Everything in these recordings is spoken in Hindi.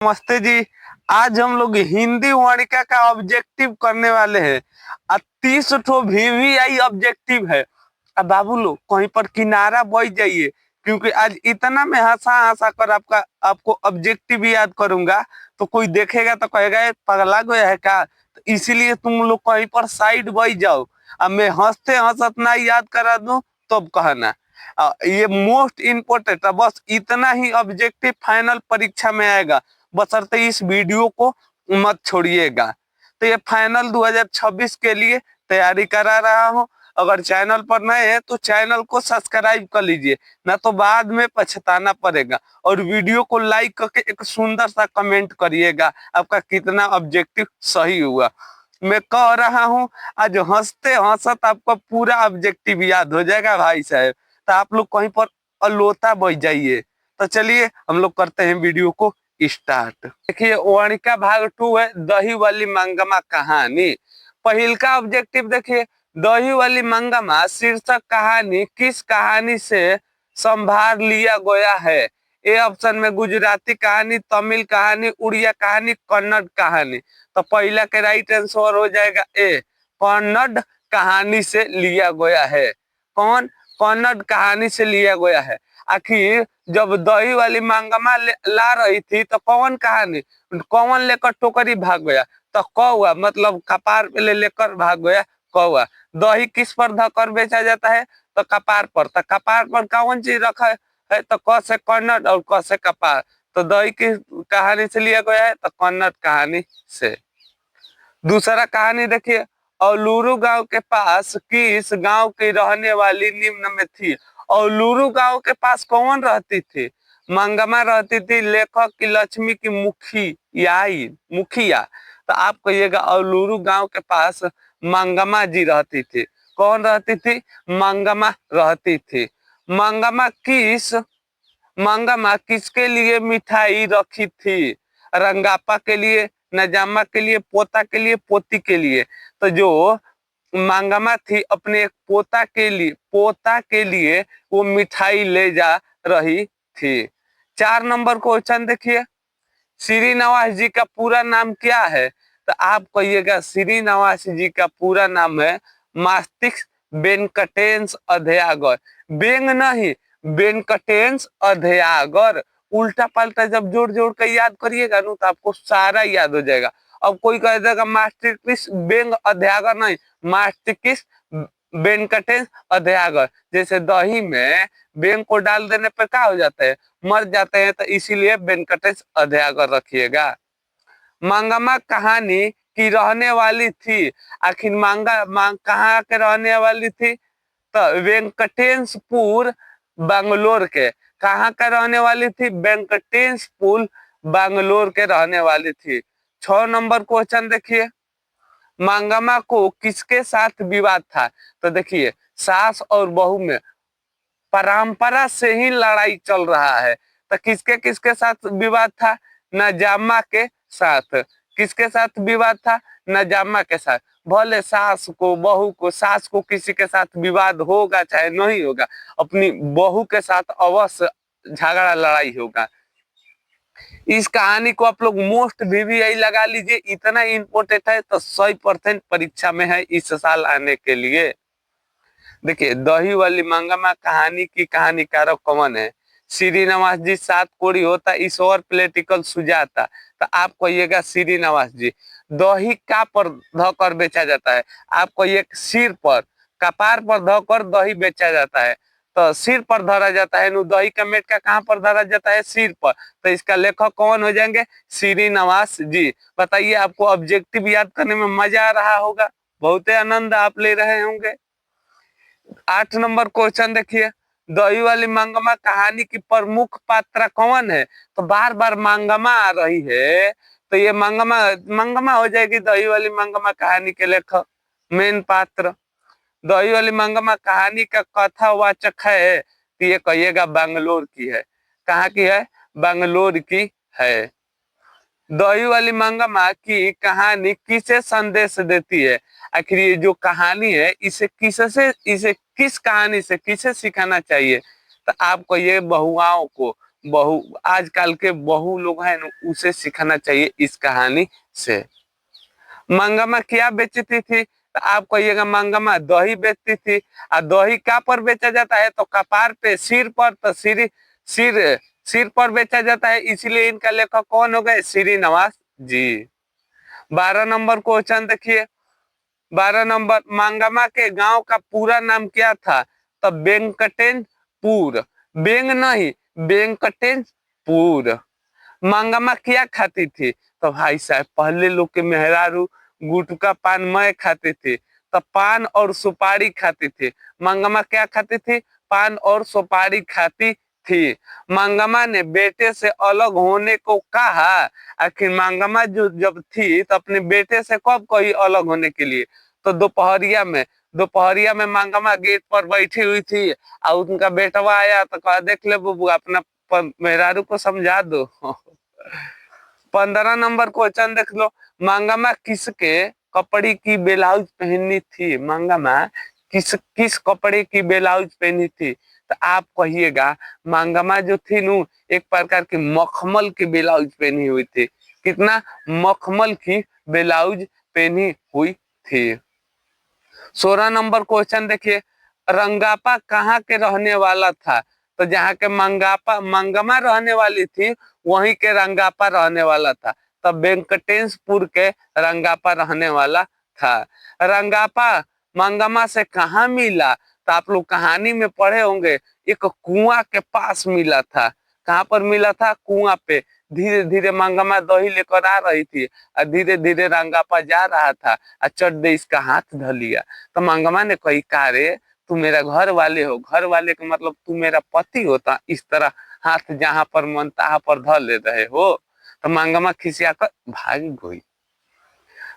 नमस्ते जी। आज हम लोग हिंदी वाणिका का ऑब्जेक्टिव करने वाले हैं। 30 ठो VVI ऑब्जेक्टिव है। अब बाबू लोग कहीं पर किनारा बैठ जाइए, क्योंकि आज इतना मैं हंसा हंसा कर आपको ऑब्जेक्टिव याद करूंगा तो कोई देखेगा तो कहेगा ये पगला गया है क्या। तो इसीलिए तुम लोग कहीं पर साइड बैठ जाओ। अब मैं हंसते हंसत ना याद करा दूं तब कहना। ये मोस्ट इम्पोर्टेंट है, बस इतना ही ऑब्जेक्टिव फाइनल परीक्षा में आएगा, बशर्ते इस वीडियो को मत छोड़िएगा। तो ये फाइनल 2026 के लिए तैयारी करा रहा हूँ। अगर चैनल पर नए हैं तो चैनल को सब्सक्राइब कर लीजिए, ना तो बाद में पछताना पड़ेगा। और वीडियो को लाइक करके एक सुंदर सा कमेंट करिएगा आपका कितना ऑब्जेक्टिव सही हुआ। मैं कह रहा हूँ आज हंसते हंसत आपको पूरा ऑब्जेक्टिव याद हो जाएगा भाई साहब। तो आप लोग कहीं पर अलोता बैठ जाइए। तो चलिए हम लोग करते हैं वीडियो को स्टार्ट। देखिए वाणिका भाग 2 है, दही वाली मंगमा कहानी। पहिल का ऑब्जेक्टिव देखिए, दही वाली मंगमा शीर्षक कहानी किस कहानी से संभार लिया गया है। ए ऑप्शन में गुजराती कहानी, तमिल कहानी, उड़िया कहानी, कन्नड़ कहानी। तो पहला के राइट आंसर हो जाएगा ए, कन्नड़ कहानी से लिया गया है। कौन? कन्नड़ कहानी से लिया गया है। आखिर जब दही वाली मंगमा ला रही थी तो कौन कहानी, कौन लेकर टोकरी भाग गया? तो कौआ, मतलब कपार पे लेकर भाग गया कौआ। दही किस पर धकर बेचा जाता है? तो कपार पर। तो कपार पर कौन चीज रखा है? तो क से कन्नड़ और क से कपार। तो दही की कहानी से लिया गया है, तो कन्नड़ कहानी से। दूसरा कहानी देखिए, औलूरू गांव के पास किस गांव की रहने वाली निम्न में थी? औलूरू गांव के पास कौन रहती थी? मंगमा रहती थी, लेखक की, लक्ष्मी की, मुखिया। तो आप कहिएगा औलूरू गांव के पास मंगमा जी रहती थी। कौन रहती थी? मंगमा रहती थी। मंगमा किसके लिए मिठाई रखी थी? रंगापा के लिए, नजामा के लिए, पोता के लिए, पोती के लिए। तो जो मंगमा थी अपने पोता के लिए वो मिठाई ले जा रही थी। 4 नंबर क्वेश्चन देखिए, श्रीनिवास जी का पूरा नाम क्या है? तो आप कहिएगा श्रीनिवास जी का पूरा नाम है मस्तिष्क वेंकटेश अधयागर। बेंग नहीं, वेंकटेश अधयागर। उल्टा पलटा जब जोड़ जोड़ कर याद करिएगा ना तो आपको सारा याद हो जाएगा। अब कोई कह देगा मस्तिष्क बेंग अधयागर, नहीं, मस्तिष्क वेंकटेश अधयागर। जैसे दही में बेंग को डाल देने पर क्या हो जाता है? मर जाते हैं। तो इसीलिए वेंकटेश अधयागर रखिएगा। मंगमा कहानी की रहने वाली थी। आखिर कहाँ के रहने वाली थी? तो वेंकटेशपुर बैंगलोर के। कहाँ का रहने वाली थी? वेंकटेशपुर बैंगलोर के रहने वाली थी। 6 नंबर क्वेश्चन देखिए, मंगमा को किसके साथ विवाद था? तो देखिए सास और बहू में परंपरा से ही लड़ाई चल रहा है। तो किसके किसके साथ विवाद था? नजामा के साथ। किसके साथ विवाद था? नजामा के साथ। भले सास को, बहू को, सास को किसी के साथ विवाद होगा चाहे नहीं होगा, अपनी बहू के साथ अवश्य झगड़ा लड़ाई होगा। इस कहानी को आप लोग मोस्ट VVI लगा लीजिए, इतना इम्पोर्टेंट है। तो 100% परीक्षा में है इस साल आने के लिए। देखिए दही वाली मंगमा कहानी की कहानीकारक कौन है? श्रीनिवास जी। 7 कोड़ी होता ईश्वर पॉलिटिकल सुजाता। तो आप कहिएगा श्रीनिवास जी। दही का पर धकर बेचा जाता है? आप कहिए सिर पर। कपार पर धकर दही बेचा जाता है। तो सिर पर धरा जाता है, दही का मेट का कहाँ पर धरा जाता है? सिर पर। तो इसका लेखक कौन हो जाएंगे? श्रीनिवास जी। बताइए आपको ऑब्जेक्टिव याद करने में मजा आ रहा होगा, बहुत ही आनंद आप ले रहे होंगे। 8 नंबर क्वेश्चन देखिए, दही वाली मंगमा कहानी की प्रमुख पात्र कौन है? तो बार बार मंगमा आ रही है, तो ये मंगमा मंगमा हो जाएगी दही वाली मंगमा कहानी के लेखक, मेन पात्र। दही वाली मंगमा कहानी का कथावाचक है, तो ये कहिएगा बैंगलोर की है। कहाँ की है? बैंगलोर की है। दही वाली मंगमा की कहानी किसे संदेश देती है? आखिर ये जो कहानी है इसे किस कहानी से किसे सिखाना चाहिए? तो आपको ये बहुआओं को, बहू आजकल के बहू लोग हैं न, उसे सीखना चाहिए इस कहानी से। मंगमा क्या बेचती थी? तो आप कहिएगा मंगमा दही बेचती थी। और दही कहाँ पर बेचा जाता है? तो कपार पे, सिर पर। तो सिर सिर पर बेचा जाता है, इसलिए इनका लेखक कौन हो गए? श्री नवास जी। 12 नंबर क्वेश्चन देखिए। 12 नंबर, मंगमा के गांव का पूरा नाम क्या था? तो वेंकटेशपुर। बेंग नहीं, वेंकटेशपुर। मंगमा क्या खाती थी? तो भाई साहब पहले लोग के मेहरारू गुटखा पान मैं खाते थे, तो पान और सुपारी खाती थी। मंगमा क्या खाती थी? पान और सुपारी खाती थी। मंगमा ने बेटे से अलग होने को कहा। आखिर मंगमा जो जब थी तो अपने बेटे से कब कही अलग होने के लिए? तो दोपहरिया में मंगमा गेट पर बैठी हुई थी और उनका बेटवा आया तो कहा देख ले बुबू अपना मेहरारू को समझा दो। 15 नंबर क्वेश्चन देख लो। मंगमा किसके कपड़े की ब्लाउज पहनी थी? मंगमा किस किस कपड़े की ब्लाउज पहनी थी? तो आप कहिएगा मंगमा जो थी नु एक प्रकार की मखमल की ब्लाउज पहनी हुई थी। कितना? मखमल की ब्लाउज पहनी हुई थी। 16 नंबर क्वेश्चन देखिए। रंगापा कहाँ के रहने वाला था? तो जहाँ के मंगमा रहने वाली थी वहीं के रंगापा रहने वाला था। तब वेंकटेशपुर के रंगापा रहने वाला था। रंगापा मंगमा से कहाँ मिला? तो आप लोग कहानी में पढ़े होंगे, एक कुआं के पास मिला था। कहाँ पर मिला था? कुआं पे। धीरे धीरे मंगमा दही लेकर आ रही थी और धीरे धीरे रंगापा जा रहा था और चट दे इसका हाथ ध लिया। तो मंगमा ने कही का रे तू मेरा घर वाले हो, घर वाले का मतलब तू मेरा पति होता, इस तरह हाथ जहां पर मन तहां पर ध ले रहे हो। तो मंगमा खिसिया कर भाग गई।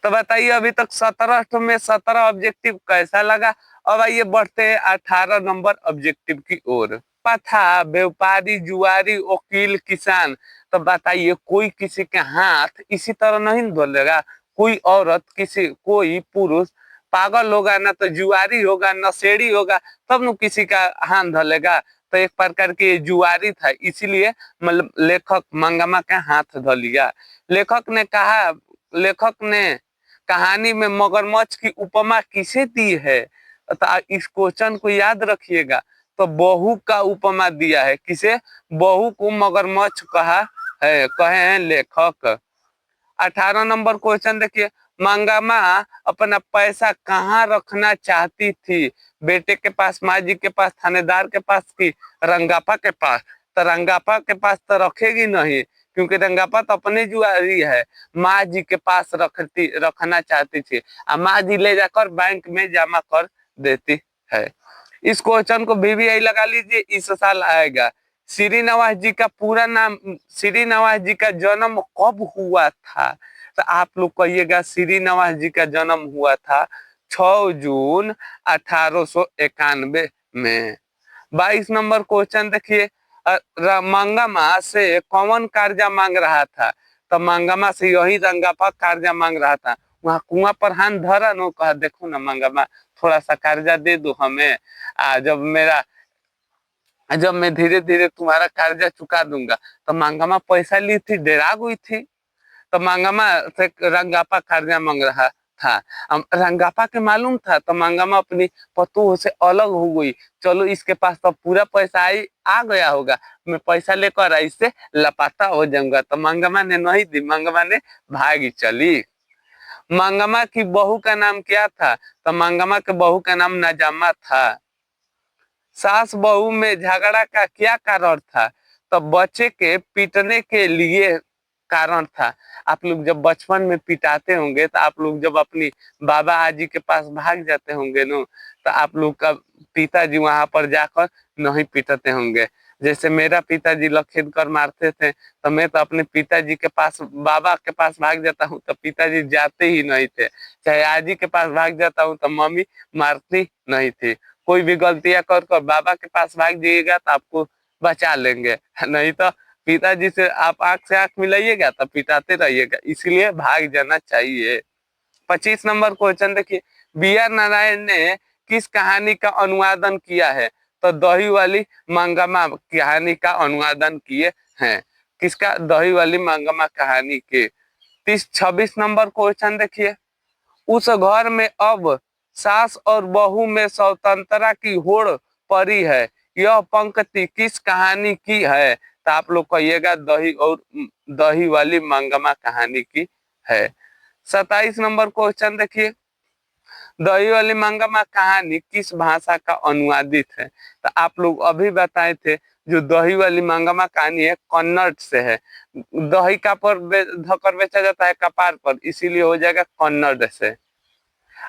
तो बताइए अभी तक 17 में 17 ऑब्जेक्टिव कैसा लगा? अब आइए बढ़ते हैं 18 नंबर ऑब्जेक्टिव की ओर। था व्यापारी, जुआरी, वकील, किसान। तो बताइए कोई किसी के हाथ इसी तरह नहीं धोलेगा? कोई औरत किसी, कोई पुरुष पागल होगा ना तो जुआरी होगा, नशेड़ी होगा, तब न किसी का हाथ धलेगा। तो एक प्रकार की जुआरी था, इसीलिए मतलब लेखक मंगमा का हाथ धो लिया। लेखक ने कहानी में मगरमच्छ की उपमा किसे दी है? तो इस क्वेश्चन को याद रखिएगा। तो बहू का उपमा दिया है। किसे? बहू को मगरमच्छ कहा है, कहे हैं लेखक। 18 नंबर क्वेश्चन देखिए। मंगमा अपना पैसा कहाँ रखना चाहती थी? बेटे के पास, माँ जी के पास, थानेदार के पास की रंगापा के पास? तो रंगापा के पास तो रखेगी नहीं, क्योंकि रंगापा तो अपनी जुआरी है। माँ जी के पास रखना चाहती थी और माँ जी ले जाकर बैंक में जमा कर देती है। इस क्वेश्चन को भी लगा लीजिए, इस साल आएगा। श्रीनिवास जी का पूरा नाम, श्रीनिवास जी का जन्म कब हुआ था? तो आप लोग कहिएगा श्रीनिवास जी का जन्म हुआ था 6 जून 1891 में। 22 नंबर क्वेश्चन देखिए। मंगमा से कौन कर्जा मांग रहा था? तो मंगमा से यही रंगापा कर्जा मांग रहा था। वहां कुआं पर हाथ धरा नो, कहा देखो ना मंगमा थोड़ा सा कर्जा दे दो हमें, जब मैं धीरे धीरे तुम्हारा कर्जा चुका दूंगा। तो मंगमा पैसा ली थी, डरा गई थी। तो मंगमा से रंगापा कर्जा मांग रहा था। रंगापा के मालूम था, तो मंगमा अपनी पतोह से अलग हो गई। चलो इसके पास तो पूरा पैसा आ गया होगा, मैं पैसा लेकर इससे लापता हो जाऊंगा। तो मंगमा ने नहीं दी, मंगमा ने भागी चली। मंगमा की बहू का नाम क्या था? तो मंगमा के बहू का नाम नजामा था। सास बहू में झगड़ा का क्या कारण था? तो बच्चे के पीटने के लिए कारण था। आप लोग जब बचपन में पिटाते होंगे तो आप लोग जब अपनी बाबा आजी के पास भाग जाते होंगे नो, तो आप लोग का पिताजी वहां पर जाकर नहीं पीटते होंगे। जैसे मेरा पिताजी लखेद कर मारते थे, तो मैं तो अपने पिताजी के पास, बाबा के पास भाग जाता हूँ तो पिताजी जाते ही नहीं थे। चाहे आजी के पास भाग जाता हूँ तो मम्मी मारती नहीं थी। कोई भी गलतियां कर बाबा के पास भाग जाइएगा तो आपको बचा लेंगे, नहीं तो पिताजी से आप आंख से आंख मिलाइएगा तो पिटाते रहिएगा, इसलिए भाग जाना चाहिए। 25 नंबर क्वेश्चन देखिए। बी आर नारायण ने किस कहानी का अनुवादन किया है? तो दही वाली मंगमा कहानी का अनुवादन किए हैं। किसका? दही वाली मंगमा कहानी के। 26 नंबर क्वेश्चन देखिए, उस घर में अब सास और बहू में स्वतंत्रता की होड़ पड़ी है, यह पंक्ति किस कहानी की है? तो आप लोग कहिएगा दही वाली मंगमा कहानी की है। 27 नंबर क्वेश्चन देखिए, दही वाली मंगमा कहानी किस भाषा का अनुवादित है? तो आप लोग अभी बताए थे जो दही वाली मंगमा कहानी है कन्नड़ से है। दही का पर धकर बेचा जाता है कपार पर, इसीलिए हो जाएगा कन्नड़ से।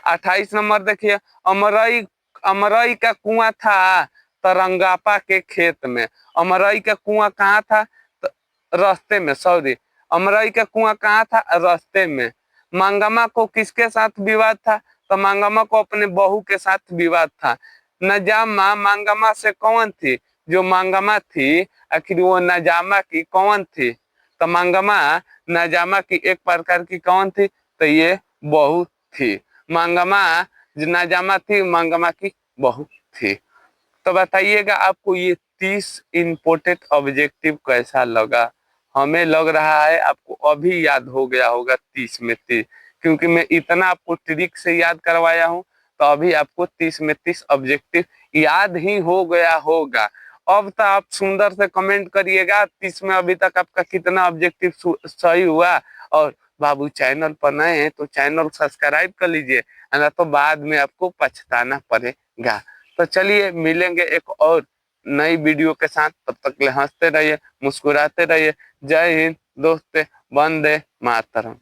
28 नंबर देखिए, अमरई अमरई का कुआं था तरंगापा के खेत में। अमरई का कुआं कहाँ था? रास्ते में, सॉरी, अमरई का कुआं कहाँ था? रास्ते में। मंगमा को किसके साथ विवाद था? तो मंगमा को अपने बहू के साथ विवाद था। नजामा मंगमा से कौन थी? जो मंगमा थी आखिर वो नजामा की कौन थी? तो मंगमा नजामा की एक प्रकार की कौन थी? तो ये बहू थी। मंगमा नजामा थी, मंगमा की बहू थी। तो बताइएगा आपको ये 30 इम्पोर्टेंट ऑब्जेक्टिव कैसा लगा? हमें लग रहा है आपको अभी याद हो गया होगा 30 में 30, क्योंकि मैं इतना आपको ट्रिक से याद करवाया हूं, तो अभी आपको 30 में 30 ऑब्जेक्टिव याद ही हो गया होगा। अब तो आप सुंदर से कमेंट करिएगा 30 में अभी तक आपका कितना ऑब्जेक्टिव सही हुआ। और बाबू चैनल पर नए हैं तो चैनल सब्सक्राइब कर लीजिए, ना तो बाद में आपको पछताना पड़ेगा। तो चलिए मिलेंगे एक और नई वीडियो के साथ, तब तक के लिए हंसते रहिए, मुस्कुराते रहिए। जय हिंद दोस्त, वंदे मातरम।